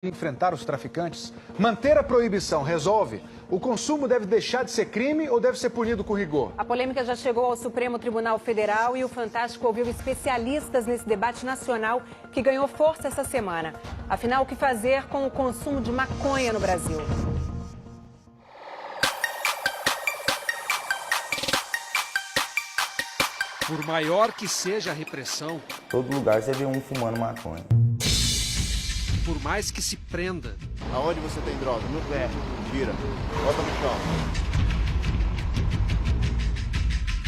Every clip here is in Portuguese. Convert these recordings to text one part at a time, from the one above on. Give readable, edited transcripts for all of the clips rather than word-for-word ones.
enfrentar os traficantes? Manter a proibição resolve? O consumo deve deixar de ser crime ou deve ser punido com rigor? A polêmica já chegou ao Supremo Tribunal Federal e o Fantástico ouviu especialistas nesse debate nacional que ganhou força essa semana. Afinal, o que fazer com o consumo de maconha no Brasil? Por maior que seja a repressão, Todo lugar você vê um fumando maconha. por mais que se prenda, Aonde você tem droga? No pé. Tira. Bota no chão.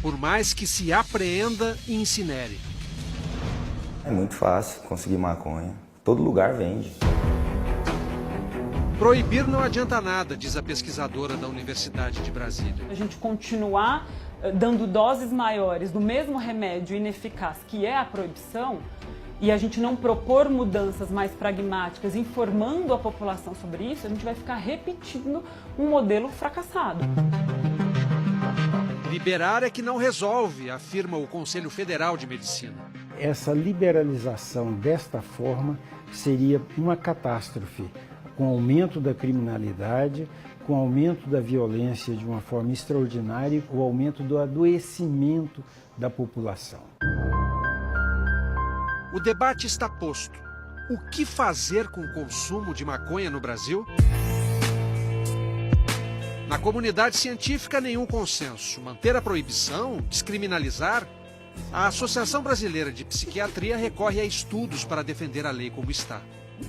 por mais que se apreenda e incinere. É muito fácil conseguir maconha. Todo lugar vende. Proibir não adianta nada, diz a pesquisadora da Universidade de Brasília. A gente continuar dando doses maiores do mesmo remédio ineficaz que é a proibição e a gente não propor mudanças mais pragmáticas, informando a população sobre isso, a gente vai ficar repetindo um modelo fracassado. Liberar é que não resolve, afirma o Conselho Federal de Medicina. Essa liberalização desta forma seria uma catástrofe, com aumento da criminalidade, com aumento da violência de uma forma extraordinária e com o aumento do adoecimento da população. O debate está posto. O que fazer com o consumo de maconha no Brasil? Na comunidade científica, nenhum consenso. Manter a proibição? Descriminalizar? A Associação Brasileira de Psiquiatria recorre a estudos para defender a lei como está.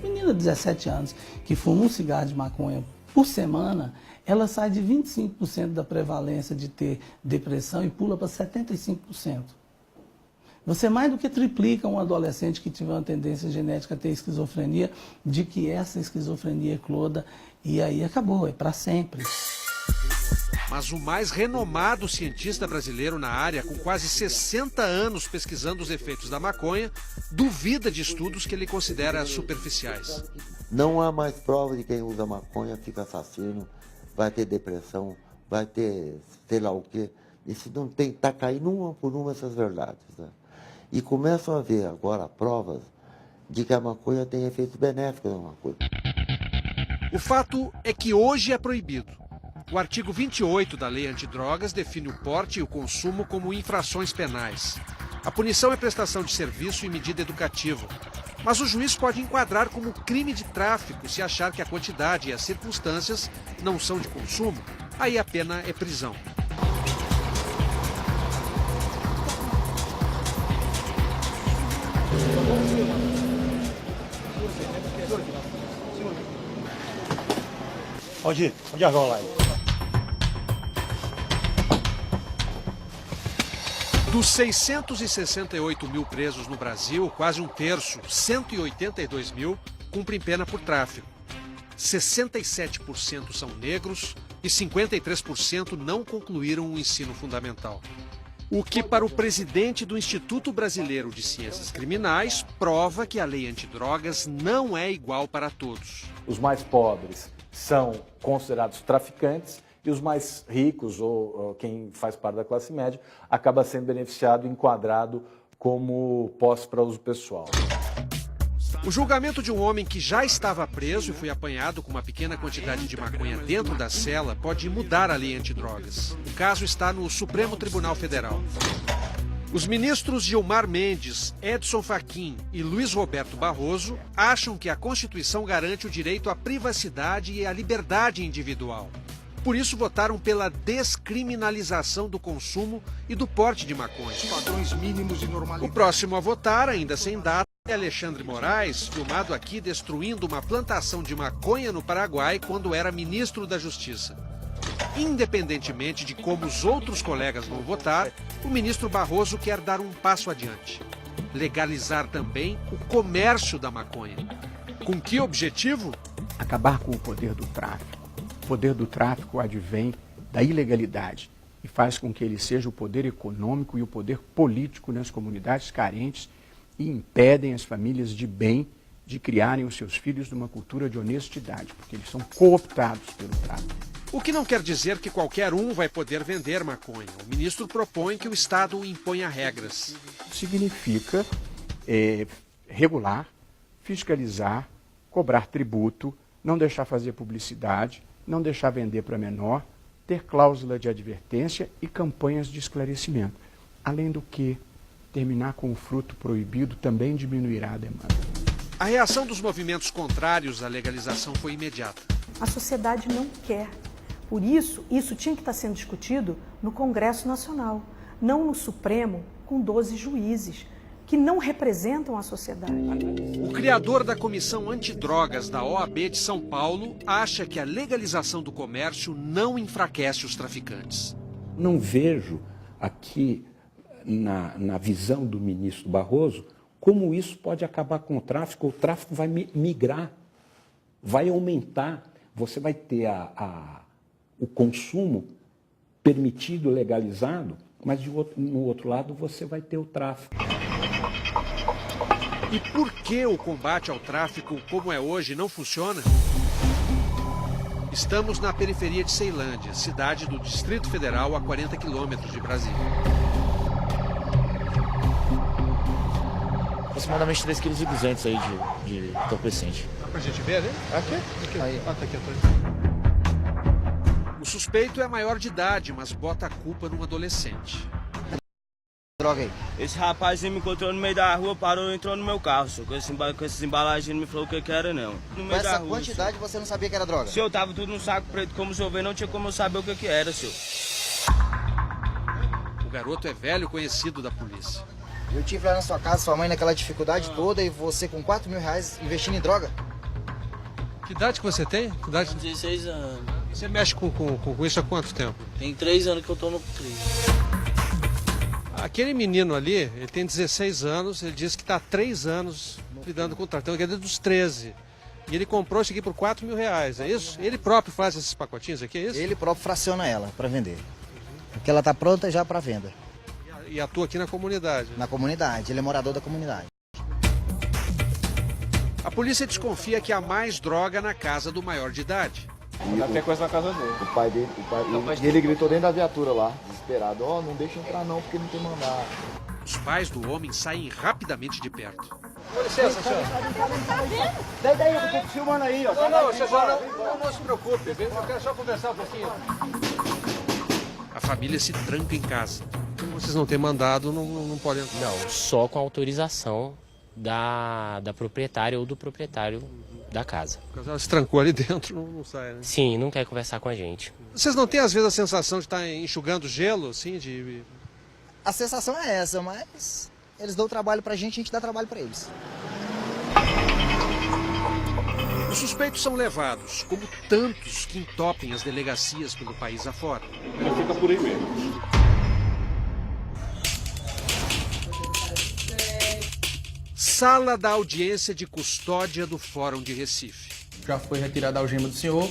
Menina de 17 anos que fuma um cigarro de maconha por semana, ela sai de 25% da prevalência de ter depressão e pula para 75%. Você mais do que triplica um adolescente que tiver uma tendência genética a ter esquizofrenia, de que essa esquizofrenia ecloda e aí acabou, é para sempre. Mas o mais renomado cientista brasileiro na área, com quase 60 anos pesquisando os efeitos da maconha, duvida de estudos que ele considera superficiais. Não há mais prova de quem usa maconha fica assassino, vai ter depressão, vai ter sei lá o quê. Isso não tem, está caindo uma por uma essas verdades. Né? E começam a haver agora provas de que a maconha tem efeitos benéficos na maconha. O fato é que hoje é proibido. O artigo 28 da Lei Antidrogas define o porte e o consumo como infrações penais. A punição é prestação de serviço e medida educativa. Mas o juiz pode enquadrar como crime de tráfico se achar que a quantidade e as circunstâncias não são de consumo. Aí a pena é prisão. Onde a rola aí? Dos 668 mil presos no Brasil, quase um terço, 182 mil, cumprem pena por tráfico. 67% são negros e 53% não concluíram o ensino fundamental. O que, para o presidente do Instituto Brasileiro de Ciências Criminais, prova que a lei antidrogas não é igual para todos. Os mais pobres são considerados traficantes e os mais ricos, ou quem faz parte da classe média, acaba sendo beneficiado e enquadrado como posse para uso pessoal. O julgamento de um homem que já estava preso e foi apanhado com uma pequena quantidade de maconha dentro da cela pode mudar a lei antidrogas. O caso está no Supremo Tribunal Federal. Os ministros Gilmar Mendes, Edson Fachin e Luiz Roberto Barroso acham que a Constituição garante o direito à privacidade e à liberdade individual. Por isso, votaram pela descriminalização do consumo e do porte de maconha. O próximo a votar, ainda sem data, é Alexandre Moraes, filmado aqui destruindo uma plantação de maconha no Paraguai quando era ministro da Justiça. Independentemente de como os outros colegas vão votar, o ministro Barroso quer dar um passo adiante. Legalizar também o comércio da maconha. Com que objetivo? Acabar com o poder do tráfico. O poder do tráfico advém da ilegalidade e faz com que ele seja o poder econômico e o poder político nas comunidades carentes e impedem as famílias de bem de criarem os seus filhos numa cultura de honestidade, porque eles são cooptados pelo tráfico. O que não quer dizer que qualquer um vai poder vender maconha. O ministro propõe que o Estado imponha regras. Significa regular, fiscalizar, cobrar tributo, não deixar fazer publicidade, não deixar vender para menor, ter cláusula de advertência e campanhas de esclarecimento. Além do que, terminar com o fruto proibido também diminuirá a demanda. A reação dos movimentos contrários à legalização foi imediata. A sociedade não quer. Por isso, isso tinha que estar sendo discutido no Congresso Nacional, não no Supremo, com 12 juízes, que não representam a sociedade. O criador da Comissão Antidrogas da OAB de São Paulo acha que a legalização do comércio não enfraquece os traficantes. Não vejo aqui, na visão do ministro Barroso, como isso pode acabar com o tráfico vai migrar, vai aumentar. Você vai ter o consumo permitido, legalizado, mas no outro lado você vai ter o tráfico. E por que o combate ao tráfico, como é hoje, não funciona? Estamos na periferia de Ceilândia, cidade do Distrito Federal a 40 quilômetros de Brasília. Aproximadamente 3,2 kg aí de entorpecente. Dá pra gente ver ali? Aqui. Aí. Ah, tá aqui atrás. O suspeito é maior de idade, mas bota a culpa num adolescente. Droga aí. Esse rapazinho me encontrou no meio da rua, parou e entrou no meu carro, senhor. Com essas embalagens não me falou o que era, não. No meio Com essa da rua, quantidade senhor. você não sabia que era droga? Senhor, tava tudo no saco preto, como o senhor vê, não tinha como eu saber o que era, senhor. O garoto é velho conhecido da polícia. Eu tive lá na sua casa, sua mãe naquela dificuldade toda e você com R$4.000 investindo em droga? Que idade que você tem? Que idade... 16 anos. Você mexe com isso há quanto tempo? Tem 3 anos que eu tô no crime. Aquele menino ali, ele tem 16 anos, ele disse que está há 3 anos lidando com o tráfico, então ele é dos 13. E ele comprou isso aqui por R$4.000, é isso? Ele próprio faz esses pacotinhos aqui, é isso? Ele próprio fraciona ela para vender. Porque ela está pronta já para venda. E atua aqui na comunidade? Na comunidade, ele é morador da comunidade. A polícia desconfia que há mais droga na casa do maior de idade. Já tem coisa na casa dele. O pai dele, ele gritou dentro da viatura lá, desesperado. Ó, não deixa entrar não, porque não tem mandado. Os pais do homem saem rapidamente de perto. Com licença, senhor. Daí, eu tô filmando aí, ó. Não, se preocupe, eu quero só conversar um pouquinho. A família se tranca em casa. Como vocês não têm mandado, não podem entrar. Não, só com autorização da proprietária ou do proprietário da casa. Porque ela se trancou ali dentro, não sai, né? Sim, não quer conversar com a gente. Vocês não têm, às vezes, a sensação de estar enxugando gelo, assim, A sensação é essa, mas eles dão trabalho pra gente, a gente dá trabalho pra eles. Os suspeitos são levados, como tantos que entopem as delegacias pelo país afora. Ele fica por aí mesmo. Sala da audiência de custódia do Fórum de Recife. Já foi retirada a algema do senhor.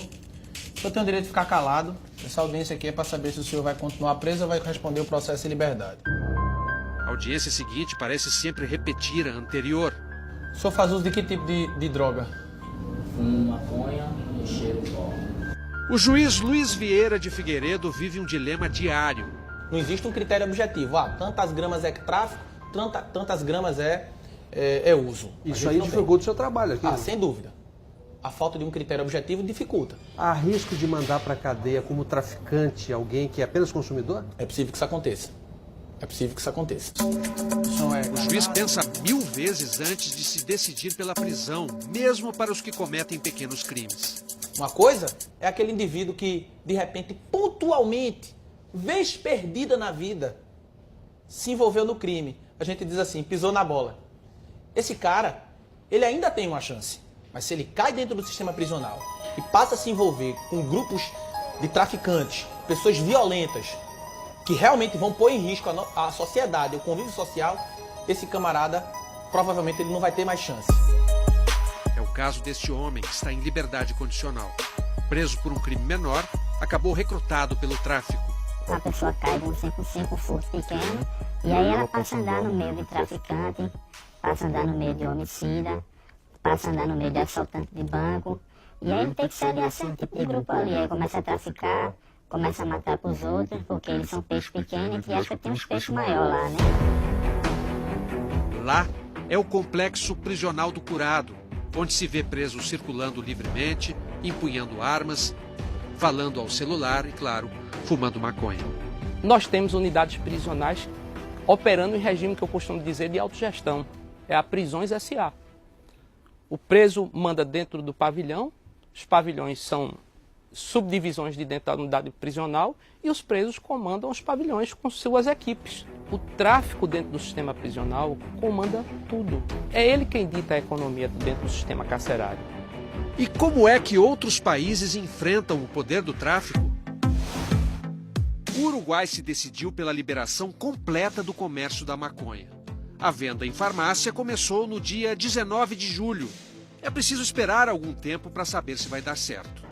Eu tenho o direito de ficar calado. Essa audiência aqui é para saber se o senhor vai continuar preso ou vai responder o processo em liberdade. A audiência seguinte parece sempre repetir a anterior. O senhor faz uso de que tipo de droga? Maconha e cheiro pó. O juiz Luiz Vieira de Figueiredo vive um dilema diário. Não existe um critério objetivo. Tantas gramas é tráfico, tantas gramas é uso. Isso aí dificulta o seu trabalho aqui. Sem dúvida. A falta de um critério objetivo dificulta. Há risco de mandar para a cadeia como traficante alguém que é apenas consumidor? É possível que isso aconteça. É possível que isso aconteça. O juiz pensa 1000 vezes antes de se decidir pela prisão, mesmo para os que cometem pequenos crimes. Uma coisa é aquele indivíduo que, de repente, pontualmente, vez perdida na vida, se envolveu no crime. A gente diz assim, pisou na bola. Esse cara, ele ainda tem uma chance. Mas se ele cai dentro do sistema prisional e passa a se envolver com grupos de traficantes, pessoas violentas, que realmente vão pôr em risco a sociedade, o convívio social, esse camarada, provavelmente ele não vai ter mais chance. É o caso deste homem que está em liberdade condicional. Preso por um crime menor, acabou recrutado pelo tráfico. A pessoa cai de um 5 furto pequeno e aí ela passa a andar no meio de traficante, passa a andar no meio de homicida, passa a andar no meio de assaltante de banco, e aí tem que sair assim, um tipo de grupo ali, aí começa a traficar, começa a matar pros outros, porque eles são peixes pequenos e acha que tem uns peixes maiores lá, né? Lá é o complexo prisional do Curado, onde se vê presos circulando livremente, empunhando armas, falando ao celular e, claro, fumando maconha. Nós temos unidades prisionais operando em regime que eu costumo dizer de autogestão. É a Prisões S.A. O preso manda dentro do pavilhão, os pavilhões são subdivisões de dentro da unidade prisional e os presos comandam os pavilhões com suas equipes. O tráfico dentro do sistema prisional comanda tudo. É ele quem dita a economia dentro do sistema carcerário. E como é que outros países enfrentam o poder do tráfico? O Uruguai se decidiu pela liberação completa do comércio da maconha. A venda em farmácia começou no dia 19 de julho. É preciso esperar algum tempo para saber se vai dar certo.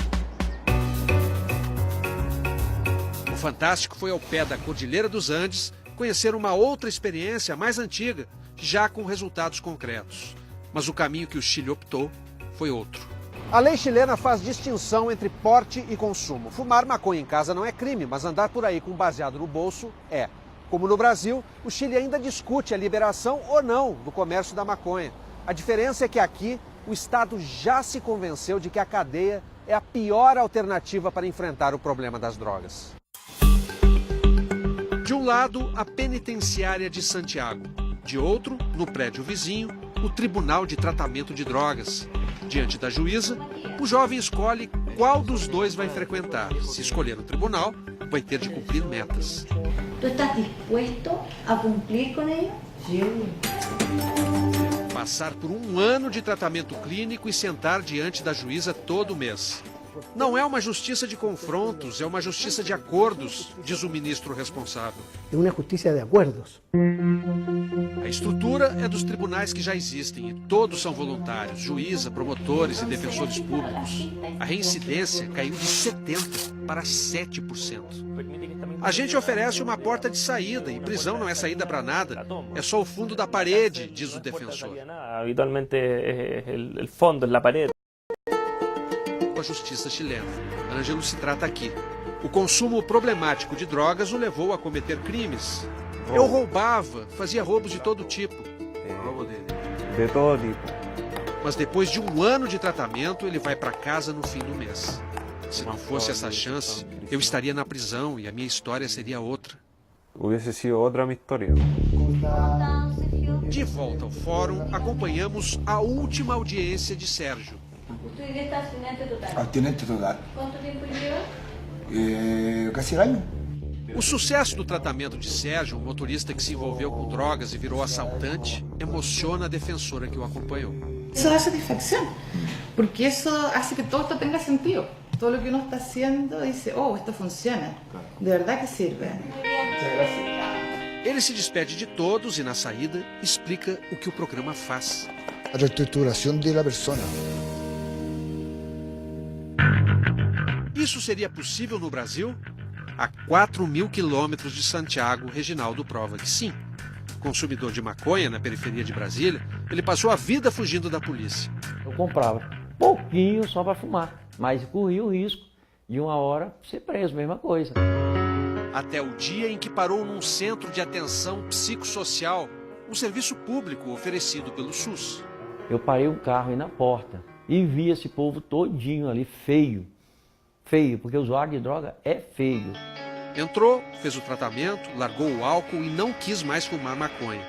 O Fantástico foi ao pé da Cordilheira dos Andes conhecer uma outra experiência mais antiga, já com resultados concretos. Mas o caminho que o Chile optou foi outro. A lei chilena faz distinção entre porte e consumo. Fumar maconha em casa não é crime, mas andar por aí com baseado no bolso é. Como no Brasil, o Chile ainda discute a liberação ou não do comércio da maconha. A diferença é que aqui o Estado já se convenceu de que a cadeia é a pior alternativa para enfrentar o problema das drogas. De um lado, a penitenciária de Santiago. De outro, no prédio vizinho, o Tribunal de Tratamento de Drogas. Diante da juíza, o jovem escolhe qual dos dois vai frequentar. Se escolher o tribunal, vai ter de cumprir metas. ¿Tú estás dispuesto a cumplir con ello? Passar por um ano de tratamento clínico e sentar diante da juíza todo mês. Não é uma justiça de confrontos, é uma justiça de acordos, diz o ministro responsável. É uma justiça de acordos. A estrutura é dos tribunais que já existem e todos são voluntários, juíza, promotores e defensores públicos. A reincidência caiu de 70% para 7%. A gente oferece uma porta de saída e prisão não é saída para nada, é só o fundo da parede, diz o defensor. Habitualmente el fondo, la parede. A justiça chilena. Ângelo se trata aqui. O consumo problemático de drogas o levou a cometer crimes. Eu roubava, fazia roubos de todo tipo. De todo tipo. Mas depois de um ano de tratamento, ele vai para casa no fim do mês. Se não fosse essa chance, eu estaria na prisão e a minha história seria outra. Hubiese sido outra minha história. De volta ao fórum, acompanhamos a última audiência de Sérgio. ¿Tú eres abstinente total? Abstinente total. ¿Cuánto tiempo lleva? Casi el año. O sucesso do tratamento de Sérgio, um motorista que se envolveu com drogas e virou assaltante, emociona a defensora que o acompanhou. Eso da satisfacción, porque eso hace que todo esto tenga sentido. Todo lo que uno está haciendo dice, oh, esto funciona, de verdad que sirve. Ele se despede de todos e, na saída, explica o que o programa faz. A reestruturação da pessoa. Isso seria possível no Brasil? A 4.000 quilômetros de Santiago, Reginaldo prova que sim. Consumidor de maconha na periferia de Brasília, ele passou a vida fugindo da polícia. Eu comprava pouquinho só para fumar, mas corria o risco de uma hora ser preso, mesma coisa. Até o dia em que parou num centro de atenção psicossocial, um serviço público oferecido pelo SUS. Eu parei o carro aí na porta e vi esse povo todinho ali, feio. Feio, porque o usuário de droga é feio. Entrou, fez o tratamento, largou o álcool e não quis mais fumar maconha.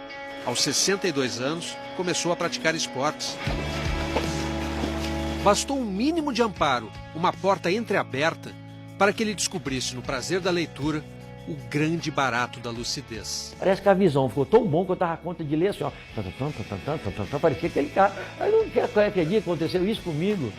Aos 62 anos, começou a praticar esportes. Bastou um mínimo de amparo, uma porta entreaberta, para que ele descobrisse no prazer da leitura o grande barato da lucidez. Parece que a visão ficou tão bom que eu estava a conta de ler assim, ó. Parecia aquele cara. Aí não quer dia que aconteceu isso comigo.